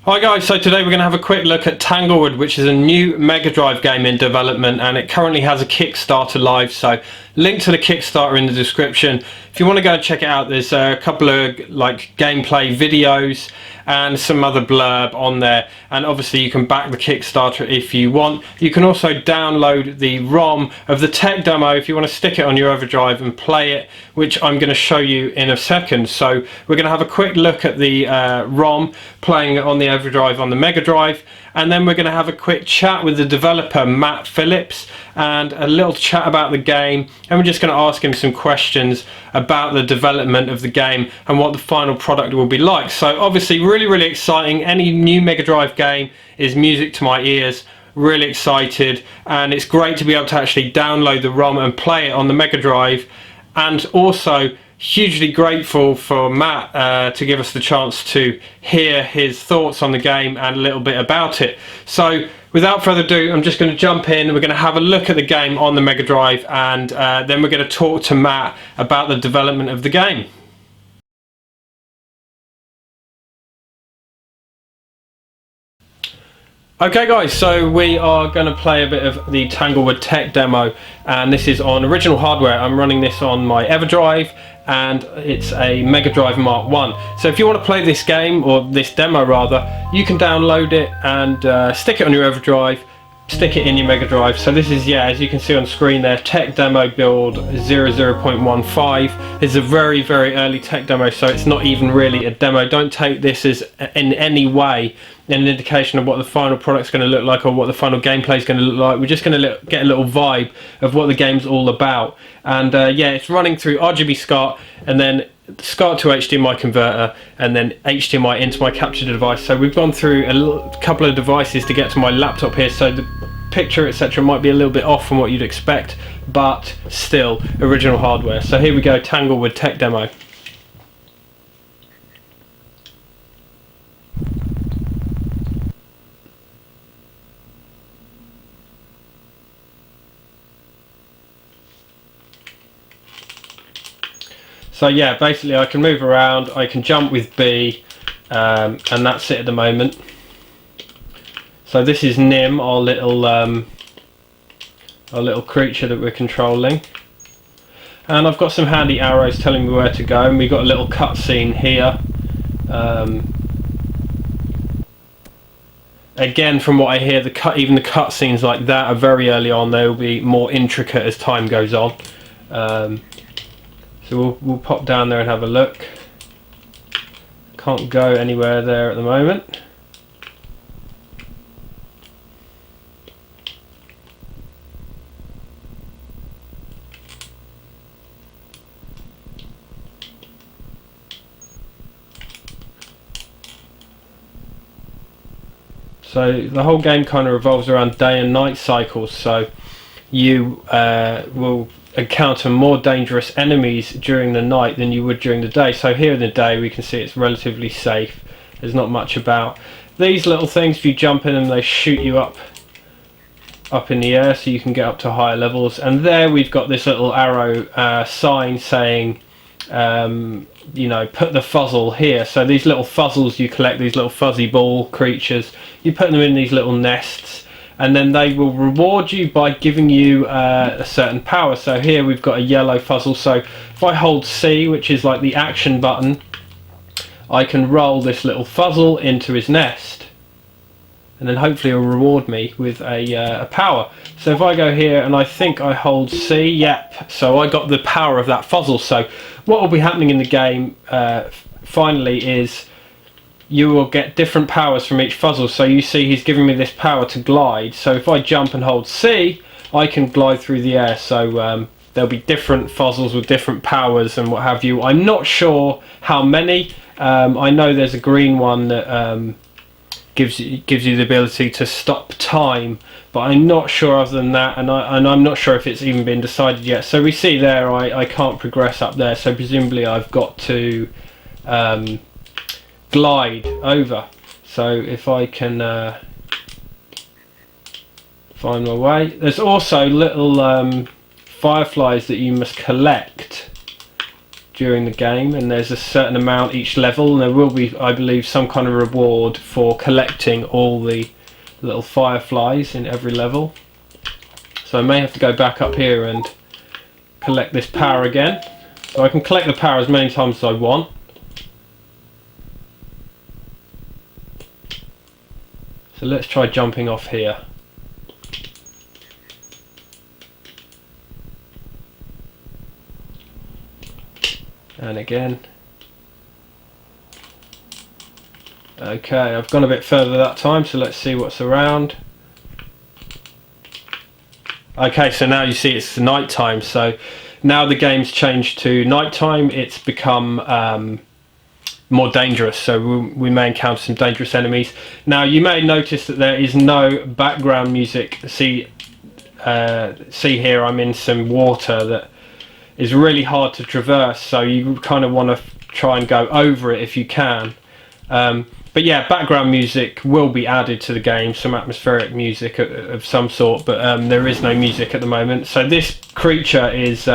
Hi guys, so today we're going to have a quick look at Tanglewood, which is a new Mega Drive game in development, and it currently has a Kickstarter live, so link to the Kickstarter in the description. If you want to go and check it out, there's a couple of gameplay videos and some other blurb on there, and obviously you can back the Kickstarter if you want. You can also download the ROM of the tech demo if you want to stick it on your Everdrive and play it, which I'm going to show you in a second. So we're going to have a quick look at the ROM playing it on the Everdrive on the Mega Drive, and then we're going to have a quick chat with the developer Matt Phillips and a little chat about the game, and we're just going to ask him some questions about the development of the game and what the final product will be like. So obviously really exciting. Any new Mega Drive game is music to my ears. Really excited, and it's great to be able to actually download the ROM and play it on the Mega Drive, and also hugely grateful for Matt to give us the chance to hear his thoughts on the game and a little bit about it. So without further ado, I'm just going to jump in. We're going to have a look at the game on the Mega Drive, and then we're going to talk to Matt about the development of the game. Okay guys, so we are going to play a bit of the Tanglewood tech demo, and this is on original hardware. I'm running this on my Everdrive, and it's a Mega Drive Mark 1. So if you want to play this game, or this demo rather, you can download it and stick it on your Everdrive, stick it in your Mega Drive. So this is, yeah, as you can see on screen there, tech demo build 00.15. It's a very early tech demo, so it's not even really a demo. Don't take this as in any way an indication of what the final product's going to look like or what the final gameplay is going to look like. We're just going to get a little vibe of what the game's all about. And yeah, it's running through RGB SCART, and then SCART to HDMI converter, and then HDMI into my capture device. So we've gone through a couple of devices to get to my laptop here, so the picture etc might be a little bit off from what you'd expect, but still original hardware. So here we go, Tanglewood tech demo. So yeah, basically I can move around, I can jump with B, and that's it at the moment. So this is Nim, our little creature that we're controlling. And I've got some handy arrows telling me where to go, and we've got a little cutscene here. Again, from what I hear, even the cutscenes like that are very early on. They will be more intricate as time goes on. So we'll pop down there and have a look. Can't go anywhere there at the moment. So the whole game kind of revolves around day and night cycles, so you will encounter more dangerous enemies during the night than you would during the day. So here in the day we can see it's relatively safe. There's not much about. These little things, if you jump in them, they shoot you up in the air so you can get up to higher levels. And there we've got this little arrow sign saying you know, put the fuzzle here. So these little fuzzles you collect, these little fuzzy ball creatures, you put them in these little nests, and then they will reward you by giving you a certain power. So here we've got a yellow fuzzle, so if I hold C, which is like the action button, I can roll this little fuzzle into his nest, and then hopefully it'll reward me with a power. So if I go here and I think I hold C, yep, so I got the power of that fuzzle. So what will be happening in the game finally is you will get different powers from each fuzzle. So you see he's giving me this power to glide, so if I jump and hold C, I can glide through the air. So there'll be different fuzzles with different powers and what have you. I'm not sure how many. I know there's a green one that gives you the ability to stop time, but I'm not sure other than that, and I'm not sure if it's even been decided yet. So we see there I can't progress up there, so presumably I've got to glide over. So if I can find my way, there's also little fireflies that you must collect during the game, and there's a certain amount each level, and there will be, I believe, some kind of reward for collecting all the little fireflies in every level. So I may have to go back up here and collect this power again. So I can collect the power as many times as I want. So let's try jumping off here. And again. Okay, I've gone a bit further that time, so let's see what's around. Okay, so now you see it's night time, so now the game's changed to night time. It's become more dangerous, so we may encounter some dangerous enemies. Now you may notice that there is no background music. See here I'm in some water that is really hard to traverse, so you kind of want to try and go over it if you can. But yeah, background music will be added to the game, some atmospheric music of some sort, but there is no music at the moment. So this creature is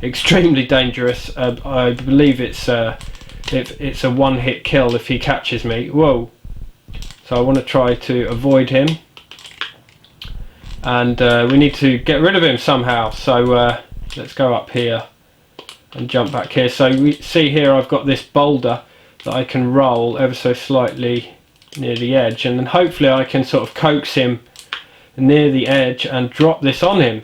extremely dangerous. I believe it's a one-hit kill if he catches me. Whoa! So I want to try to avoid him, and we need to get rid of him somehow. So let's go up here and jump back here. So we see here I've got this boulder that I can roll ever so slightly near the edge, and then hopefully I can sort of coax him near the edge and drop this on him.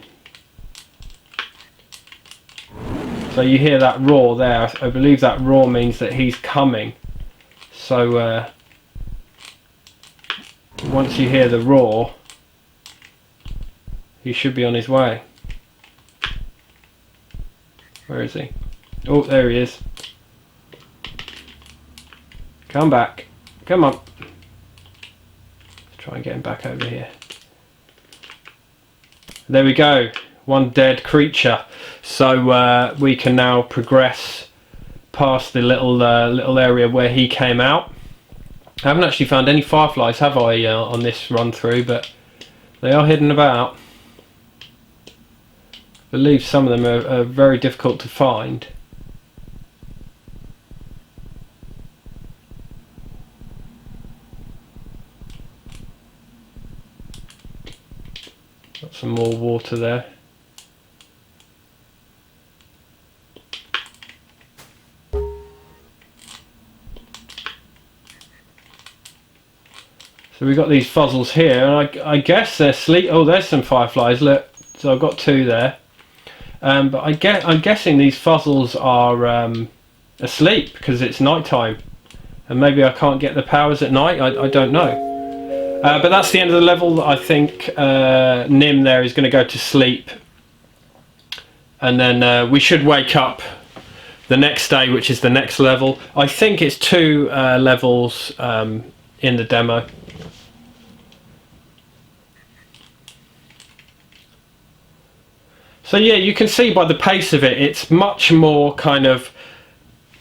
So you hear that roar there. I believe that roar means that he's coming. So once you hear the roar, he should be on his way. Where is he? Oh, there he is. Come back. Come on. Let's try and get him back over here. There we go. One dead creature. So we can now progress past the little area where he came out. I haven't actually found any fireflies, have I, on this run through, but they are hidden about. I believe some of them are very difficult to find. Got some more water there. So we've got these fuzzles here, and I guess they're sleep. Oh, there's some fireflies. Look, so I've got two there. But I'm guessing these fuzzles are asleep because it's night time, and maybe I can't get the powers at night. I don't know. But that's the end of the level. I think Nim there is going to go to sleep, and then we should wake up the next day, which is the next level. I think it's two levels in the demo. So yeah, you can see by the pace of it, it's much more kind of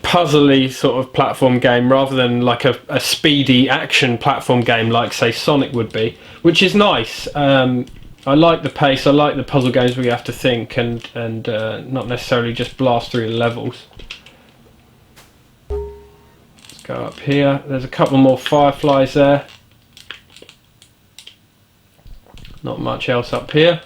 puzzly sort of platform game rather than like a speedy action platform game like say Sonic would be, which is nice. I like the pace. I like the puzzle games where you have to think and not necessarily just blast through the levels. Let's go up here. There's a couple more fireflies there. Not much else up here.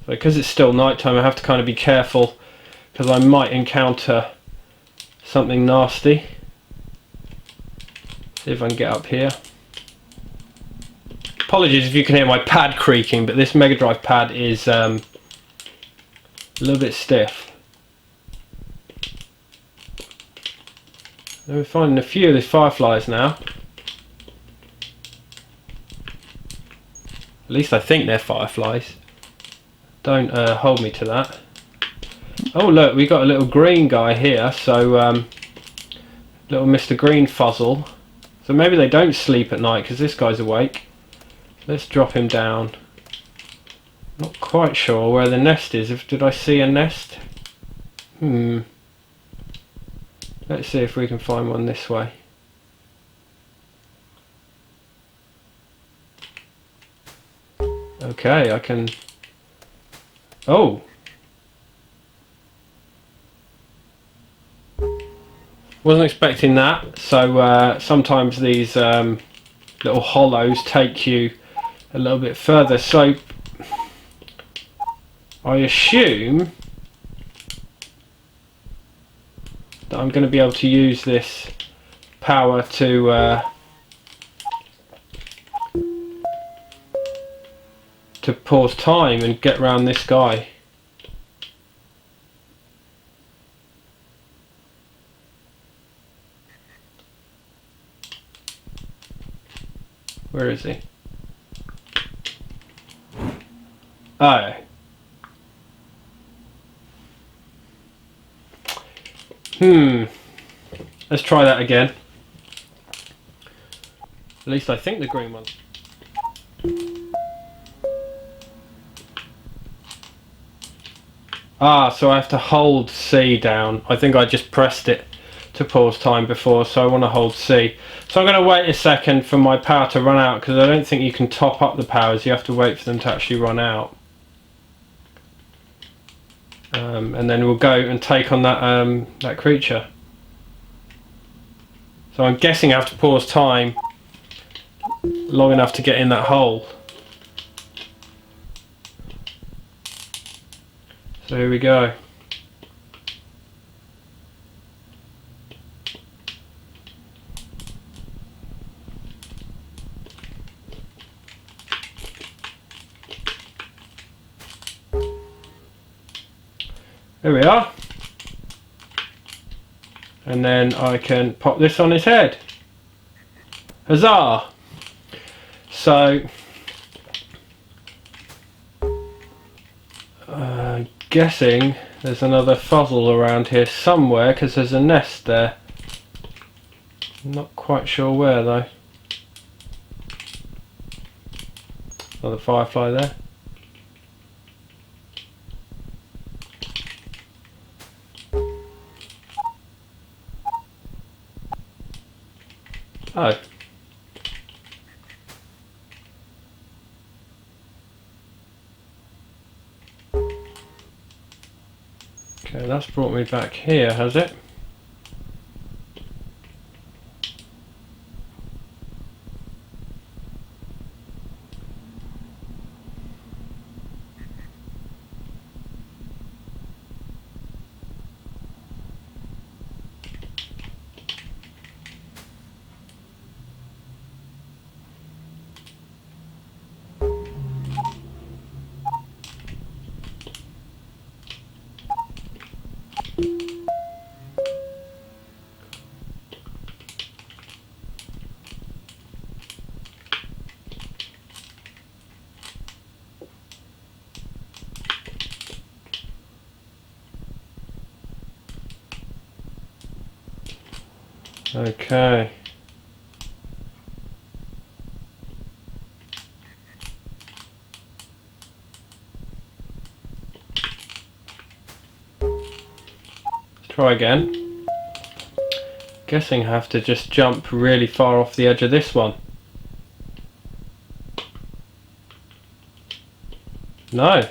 So because it's still nighttime, I have to kind of be careful because I might encounter something nasty. See if I can get up here. Apologies if you can hear my pad creaking, but this Mega Drive pad is a little bit stiff. We're finding a few of these fireflies now. At least I think they're fireflies. Don't hold me to that. Oh look, we got a little green guy here, so little Mr. Green Fuzzle. So maybe they don't sleep at night because this guy's awake. Let's drop him down. Not quite sure where the nest is. Did I see a nest? Let's see if we can find one this way. Okay, I can... Oh! Wasn't expecting that. So sometimes these little hollows take you a little bit further. So I assume that I'm going to be able to use this power to pause time and get around this guy. Where is he? Oh. Let's try that again. At least I think the green one. Ah, so I have to hold C down. I think I just pressed it to pause time before, so I want to hold C. So I'm going to wait a second for my power to run out, because I don't think you can top up the powers. You have to wait for them to actually run out. And then we'll go and take on that that creature. So I'm guessing I have to pause time long enough to get in that hole. So here we go. There we are. And then I can pop this on his head. Huzzah! So, guessing there's another fuzzle around here somewhere, because there's a nest there. Not quite sure where though. Another firefly there. Oh. Okay, that's brought me back here, has it? Okay. Let's try again. Guessing I have to just jump really far off the edge of this one. No.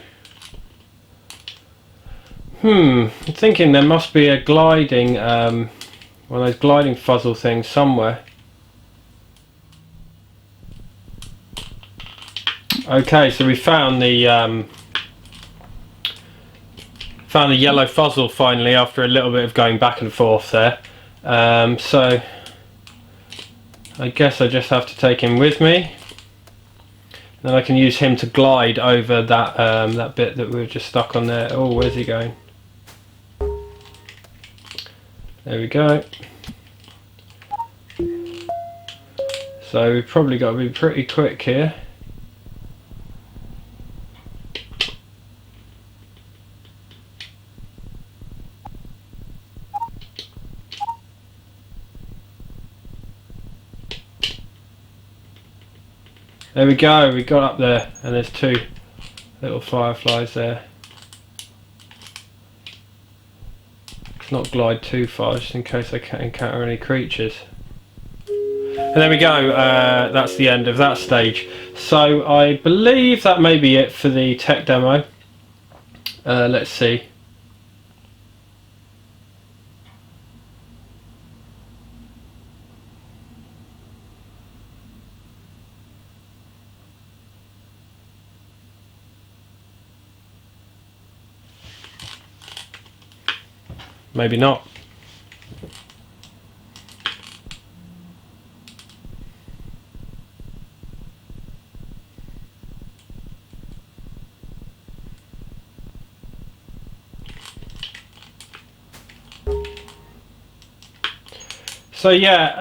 I'm thinking there must be a gliding one of those gliding fuzzle things somewhere. Okay, so we found the yellow fuzzle finally after a little bit of going back and forth there. So I guess I just have to take him with me. Then I can use him to glide over that that bit that we were just stuck on there. Oh, where's he going? There we go. So we've probably got to be pretty quick here. There we go, we got up there and there's two little fireflies there. Let's not glide too far just in case I can't encounter any creatures. And there we go, that's the end of that stage. So I believe that may be it for the tech demo. Let's see. Maybe not. So yeah,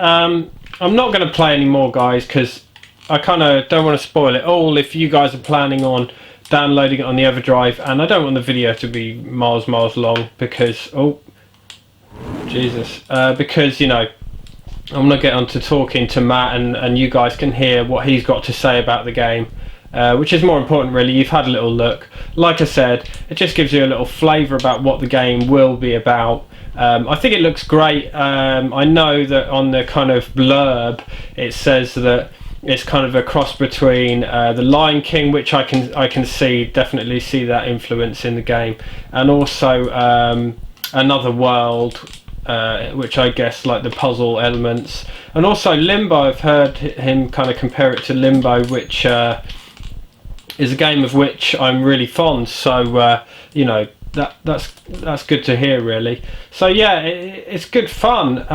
I'm not going to play anymore, guys, because I kind of don't want to spoil it all if you guys are planning on downloading it on the Everdrive, and I don't want the video to be miles long because, oh Jesus, because, you know, I'm going to get on to talking to Matt, and you guys can hear what he's got to say about the game, which is more important really. You've had a little look. Like I said, it just gives you a little flavour about what the game will be about. I think it looks great. I know that on the kind of blurb it says that it's kind of a cross between the Lion King, which I can definitely see that influence in the game, and also Another World, which I guess like the puzzle elements, and also Limbo. I've heard him kind of compare it to Limbo, which is a game of which I'm really fond. So you know, that's good to hear really. So yeah, it's good fun.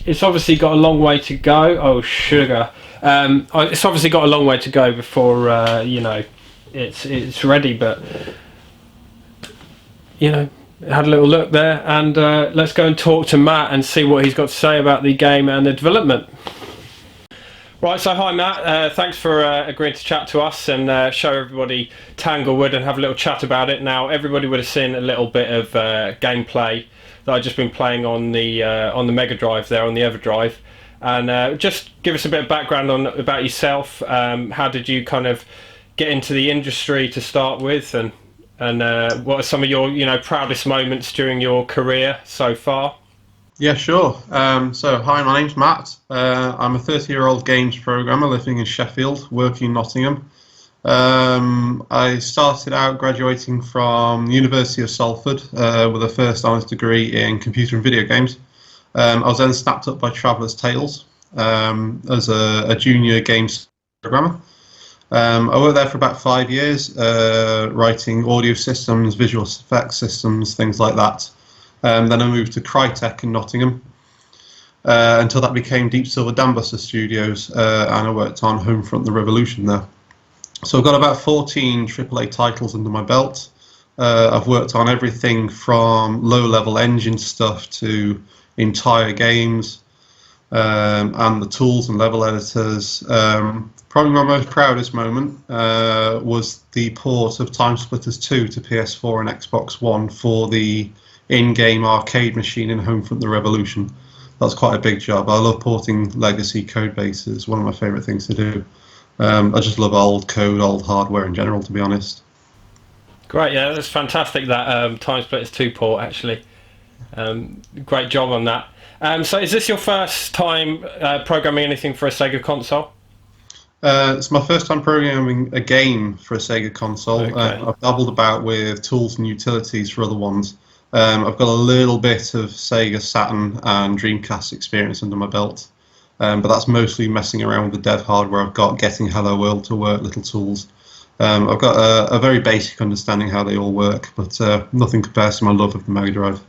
It's obviously got a long way to go. Oh sugar. It's obviously got a long way to go before you know, it's ready, but you know, had a little look there, and let's go and talk to Matt and see what he's got to say about the game and the development. Right, so hi Matt, thanks for agreeing to chat to us and show everybody Tanglewood and have a little chat about it. Now everybody would have seen a little bit of gameplay that I've just been playing on the Mega Drive there, on the Everdrive, and just give us a bit of background about yourself. How did you kind of get into the industry to start with, and what are some of your, you know, proudest moments during your career so far? Yeah, sure. So, hi, my name's Matt. I'm a 30-year-old games programmer living in Sheffield, working in Nottingham. I started out graduating from the University of Salford with a first honours degree in computer and video games. I was then snapped up by Traveller's Tales as a junior games programmer. I worked there for about 5 years, writing audio systems, visual effects systems, things like that. Then I moved to Crytek in Nottingham until that became Deep Silver Dambuster Studios, and I worked on Homefront: The Revolution there. So I've got about 14 AAA titles under my belt. I've worked on everything from low-level engine stuff to entire games, and the tools and level editors. Probably my most proudest moment was the port of Time Splitters 2 to PS4 and Xbox One for the in-game arcade machine in Homefront: The Revolution. That's quite a big job. I love porting legacy code bases. One of my favourite things to do. I just love old code, old hardware in general, to be honest. Great, yeah, that's fantastic, that Time Splitters 2 port, actually. Great job on that. So is this your first time programming anything for a Sega console? It's my first time programming a game for a Sega console. Okay. I've dabbled about with tools and utilities for other ones. I've got a little bit of Sega Saturn and Dreamcast experience under my belt, but that's mostly messing around with the dev hardware I've got, getting Hello World to work, little tools. I've got a very basic understanding how they all work, but nothing compares to my love of the Mega Drive.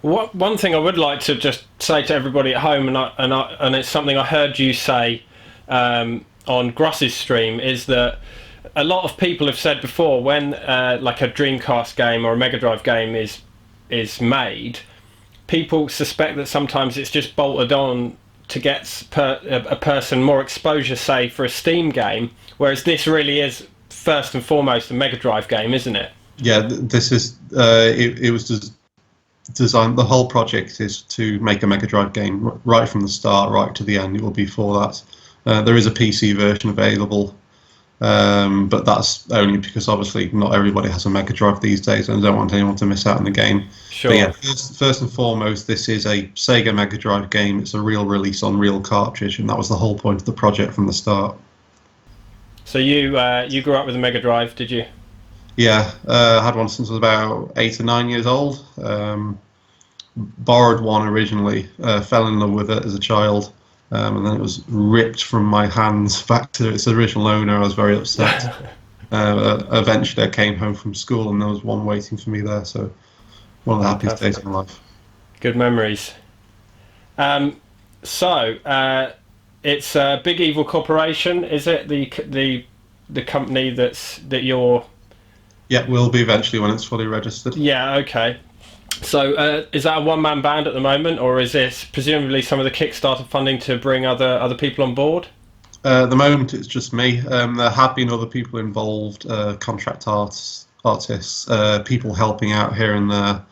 One thing I would like to just say to everybody at home, and it's something I heard you say on Gross's stream, is that a lot of people have said before, when like a Dreamcast game or a Mega Drive game is made, people suspect that sometimes it's just bolted on to get a person more exposure, say, for a Steam game, whereas this really is first and foremost a Mega Drive game, isn't it? Yeah, this is it was designed. The whole project is to make a Mega Drive game right from the start, right to the end. It will be for that. There is a PC version available But that's only because obviously not everybody has a Mega Drive these days, and I don't want anyone to miss out on the game. Sure. But yeah, first and foremost, this is a Sega Mega Drive game. It's a real release on real cartridge, and that was the whole point of the project from the start. So you grew up with a Mega Drive, did you? Yeah, I had one since I was about 8 or 9 years old. Borrowed one originally, fell in love with it as a child, and then it was ripped from my hands back to its original owner. I was very upset. Eventually, I came home from school and there was one waiting for me there. So, one of the happiest days of my life. Good memories. So it's Big Evil Corporation, is it? The company that you're. Yeah, will be eventually when it's fully registered. Yeah. Okay. So is that a one-man band at the moment, or is this presumably some of the Kickstarter funding to bring other people on board? At the moment, it's just me. There have been other people involved, contract artists, people helping out here and there.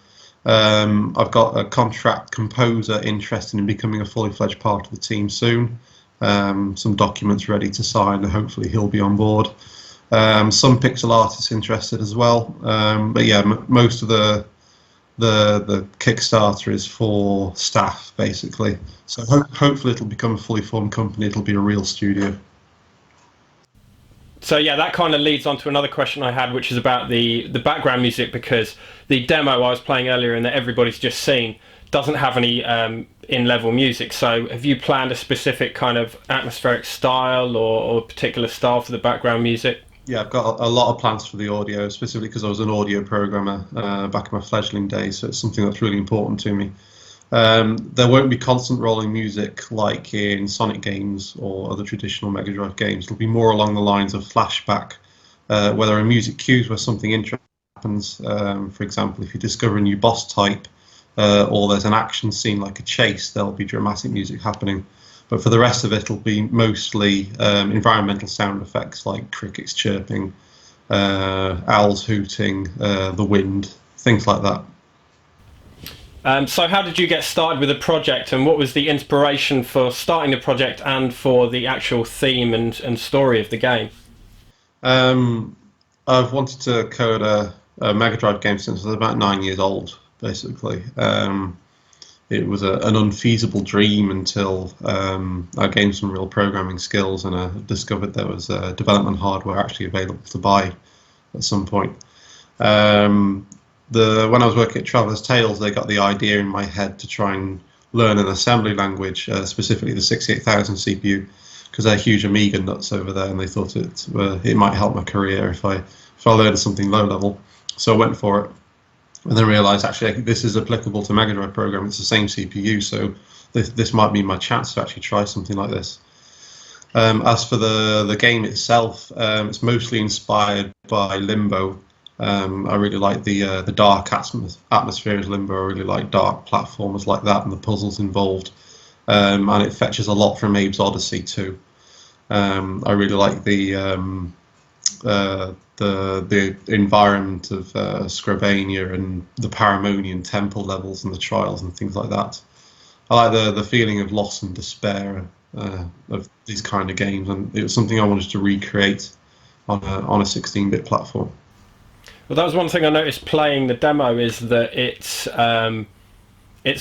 I've got a contract composer interested in becoming a fully fledged part of the team soon. Some documents ready to sign, and hopefully he'll be on board. Some pixel artists interested as well. But yeah, most of the Kickstarter is for staff, basically. So hopefully it'll become a fully formed company. It'll be a real studio. So yeah, that kind of leads on to another question I had, which is about the background music, because the demo I was playing earlier and that everybody's just seen doesn't have any in-level music. So have you planned a specific kind of atmospheric style or particular style for the background music? Yeah, I've got a lot of plans for the audio, specifically because I was an audio programmer back in my fledgling days, so it's something that's really important to me. There won't be constant rolling music like in Sonic games or other traditional Mega Drive games. It'll be more along the lines of flashback, where there are music cues where something interesting happens. For example, if you discover a new boss type or there's an action scene like a chase, there'll be dramatic music happening. But for the rest of it, it'll be mostly environmental sound effects like crickets chirping, owls hooting, the wind, things like that. So how did you get started with the project, and what was the inspiration for starting the project and for the actual theme and story of the game? I've wanted to code a Mega Drive game since I was about 9 years old, basically. It was an unfeasible dream until I gained some real programming skills and I discovered there was development hardware actually available to buy at some point. When I was working at Traveller's Tales, they got the idea in my head to try and learn an assembly language, specifically the 68000 CPU, because they're huge Amiga nuts over there, and they thought it might help my career if I learned something low level. So I went for it. And then realised actually this is applicable to Mega Drive program. It's the same CPU, so this might be my chance to actually try something like this. As for the game itself, it's mostly inspired by Limbo. I really like the dark atmosphere of Limbo. I really like dark platformers like that and the puzzles involved. And it fetches a lot from Abe's Odyssey too. I really like the environment of Scravania and the Paramonian temple levels and the trials and things like that. I like the feeling of loss and despair of these kind of games, and it was something I wanted to recreate on a 16-bit platform. Well, that was one thing I noticed playing the demo, is that it's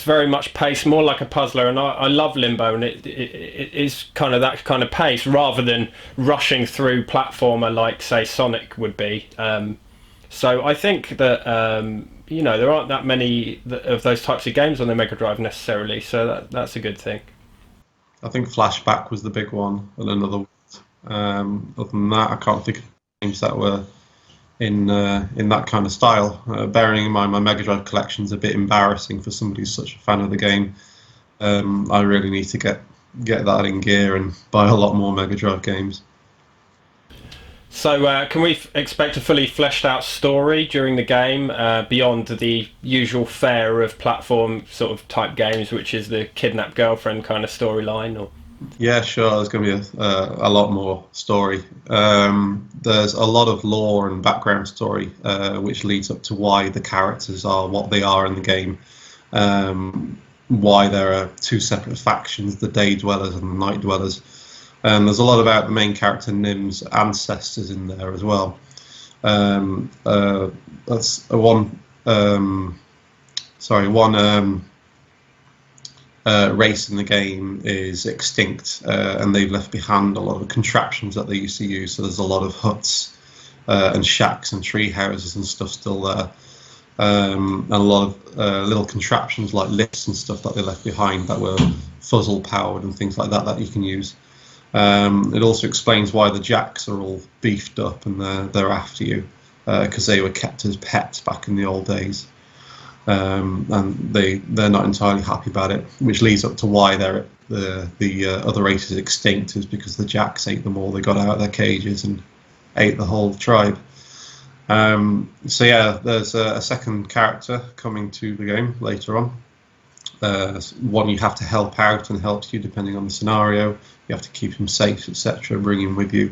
very much paced more like a puzzler, and I love Limbo, and it is kind of that kind of pace rather than rushing through platformer like say Sonic would be. So I think that there aren't that many of those types of games on the Mega Drive necessarily, so that's a good thing. I think Flashback was the big one, and another. Other than that, I can't think of games that were in that kind of style. Bearing in mind my Mega Drive collection's a bit embarrassing for somebody who's such a fan of the game. I really need to get that in gear and buy a lot more Mega Drive games. So can we expect a fully fleshed out story during the game beyond the usual fare of platform sort of type games, which is the kidnapped girlfriend kind of storyline? Or yeah, sure. There's going to be a lot more story. There's a lot of lore and background story, which leads up to why the characters are what they are in the game. Why there are two separate factions, the Day Dwellers and the Night Dwellers. There's a lot about the main character Nim's ancestors in there as well. That's one. One race in the game is extinct, and they've left behind a lot of contraptions that they used to use. So there's a lot of huts and shacks and tree houses and stuff still there, and a lot of little contraptions like lifts and stuff that they left behind that were fuzzle powered and things like that that you can use. It also explains why the jacks are all beefed up and they're after you, because they were kept as pets back in the old days. And they're not entirely happy about it, which leads up to why the other race is extinct, is because the jacks ate them all. They got out of their cages and ate the whole tribe. So yeah, there's a second character coming to the game later on. One you have to help out and helps you depending on the scenario. You have to keep him safe, etc. Bring him with you.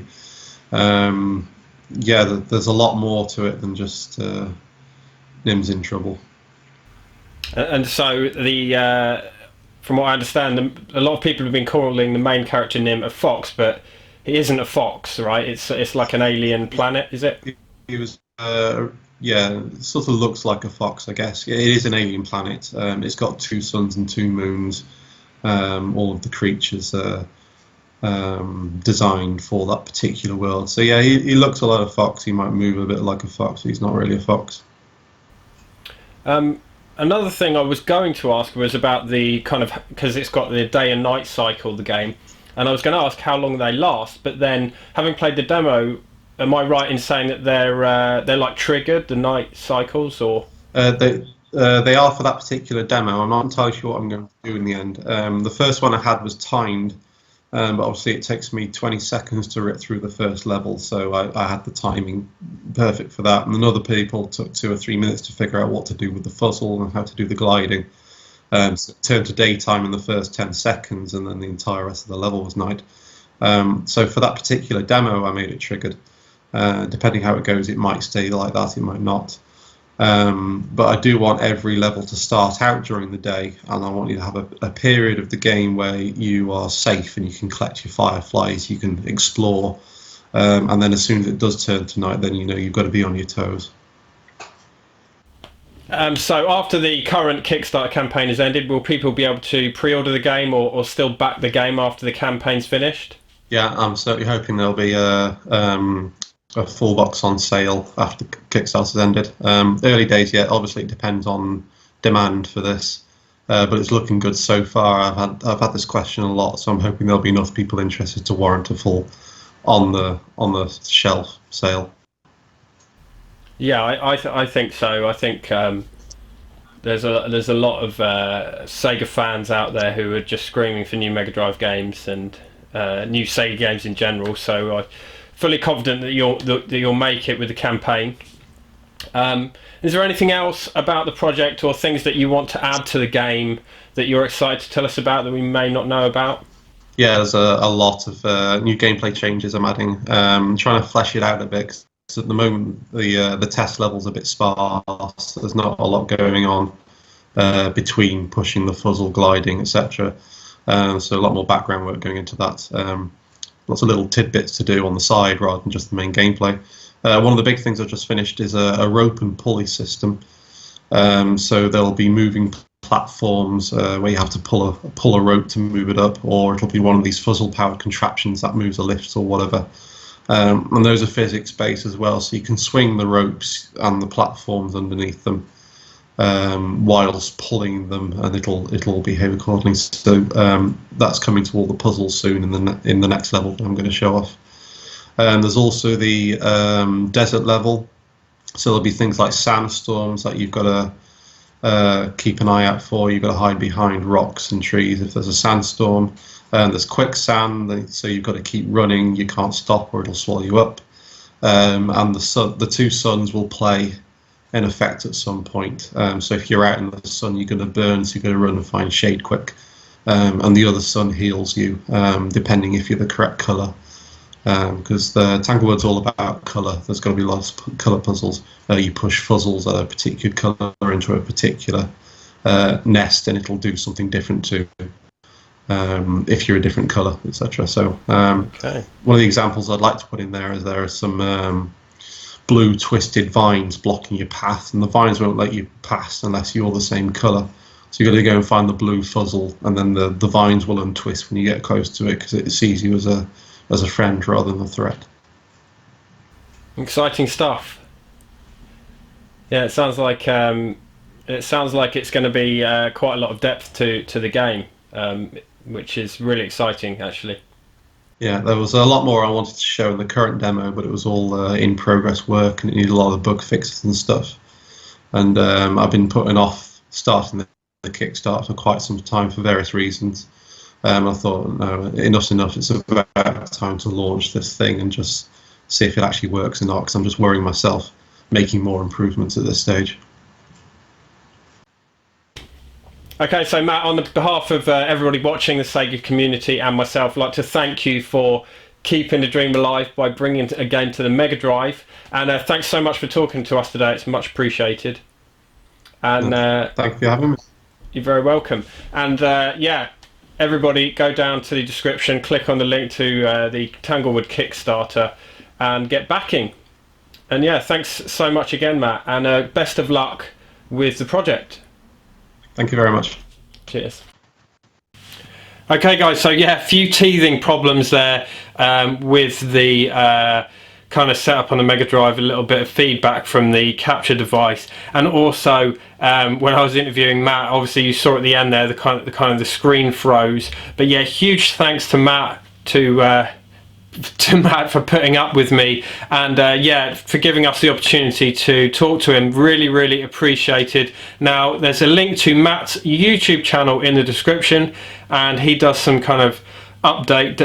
Yeah, there's a lot more to it than just Nim's in trouble. And so from what I understand, a lot of people have been calling the main character Nim a fox, but he isn't a fox, right? It's like an alien planet, is it? He was, yeah, it sort of looks like a fox, I guess. Yeah, it is an alien planet. It's got 2 suns and 2 moons. All of the creatures are designed for that particular world. So yeah, he looks a lot of fox. He might move a bit like a fox, but he's not really a fox. Another thing I was going to ask was about the kind of, because it's got the day and night cycle, the game, and I was going to ask how long they last, but then having played the demo, am I right in saying that they're like triggered, the night cycles, or? They are for that particular demo. I'm not entirely sure what I'm going to do in the end. The first one I had was timed, but obviously it takes me 20 seconds to rip through the first level, so I had the timing perfect for that. And then other people took 2 or 3 minutes to figure out what to do with the fuzzle and how to do the gliding. So it turned to daytime in the first 10 seconds, and then the entire rest of the level was night. So for that particular demo, I made it triggered. Depending how it goes, it might stay like that, it might not. But I do want every level to start out during the day, and I want you to have a period of the game where you are safe and you can collect your fireflies, you can explore, and then as soon as it does turn to night, then you know you've got to be on your toes. So after the current Kickstarter campaign has ended, will people be able to pre-order the game or still back the game after the campaign's finished? Yeah, I'm certainly hoping there'll be a full box on sale after Kickstarter's ended. Early days yet, obviously it depends on demand for this, but it's looking good so far. I've had this question a lot, so I'm hoping there'll be enough people interested to warrant a full on the shelf sale. Yeah, I think so. I think there's a lot of Sega fans out there who are just screaming for new Mega Drive games and new Sega games in general. So I'm fully confident that you'll make it with the campaign. Is there anything else about the project or things that you want to add to the game that you're excited to tell us about that we may not know about? Yeah, there's a lot of new gameplay changes I'm adding. Trying to flesh it out a bit. 'Cause at the moment, the test level's a bit sparse. There's not a lot going on between pushing the fuzzle, gliding, etc. So a lot more background work going into that. Lots of little tidbits to do on the side rather than just the main gameplay. One of the big things I've just finished is a rope and pulley system. So there'll be moving platforms where you have to pull a rope to move it up, or it'll be one of these fuzzle-powered contraptions that moves a lift or whatever. And those are physics-based as well, so you can swing the ropes and the platforms underneath them whilst pulling them, and it'll behave accordingly. So that's coming to all the puzzles soon in the next level that I'm going to show off. There's also the desert level, so there'll be things like sandstorms that you've got to keep an eye out for. You've got to hide behind rocks and trees if there's a sandstorm. There's quicksand, so you've got to keep running. You can't stop or it'll swallow you up. And the 2 suns will play in effect at some point. So if you're out in the sun, you're going to burn, so you've got to run and find shade quick. And the other sun heals you, depending if you're the correct colour. Because the Tanglewood's all about colour. There's got to be lots of colour puzzles. You push fuzzles at a particular colour into a particular nest, and it'll do something different too. if you're a different colour, etc. So Okay. one of the examples I'd like to put in there is there are some blue twisted vines blocking your path, and the vines won't let you pass unless you're the same colour. So you've got to go and find the blue fuzzle, and then the vines will untwist when you get close to it because it sees you as a friend rather than a threat. Exciting stuff. Yeah, it sounds like it's going to be quite a lot of depth to the game, which is really exciting, actually. Yeah, there was a lot more I wanted to show in the current demo, but it was all in progress work and it needed a lot of bug fixes and stuff. And I've been putting off starting the Kickstarter for quite some time for various reasons. I thought, no, enough's enough. It's about time to launch this thing and just see if it actually works or not, because I'm just worrying myself making more improvements at this stage. Okay, so Matt, on the behalf of everybody watching, the Sega community and myself, I'd like to thank you for keeping the dream alive by bringing a game to the Mega Drive. And thanks so much for talking to us today. It's much appreciated. And thank you for having me. You're very welcome. And yeah, everybody go down to the description, click on the link to the Tanglewood Kickstarter and get backing. And yeah, thanks so much again, Matt, and best of luck with the project. Thank you very much. Cheers. Okay, guys, so yeah, a few teething problems there with the kind of setup on the Mega Drive, a little bit of feedback from the capture device, and also when I was interviewing Matt, obviously you saw at the end there the kind of the screen froze. But yeah, huge thanks to Matt for putting up with me, and yeah, for giving us the opportunity to talk to him. Really appreciated. Now there's a link to Matt's YouTube channel in the description, and he does some kind of update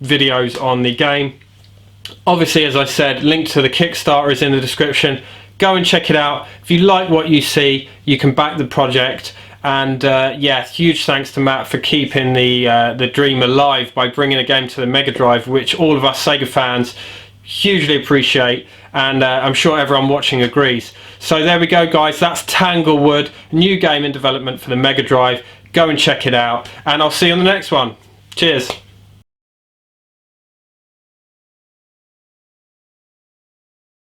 videos on the game. Obviously, as I said, link to the Kickstarter is in the description. Go and check it out. If you like what you see, you can back the project. And yeah, huge thanks to Matt for keeping the dream alive by bringing a game to the Mega Drive, which all of us Sega fans hugely appreciate, and I'm sure everyone watching agrees. So there we go, guys. That's Tanglewood, new game in development for the Mega Drive. Go and check it out, and I'll see you on the next one. Cheers.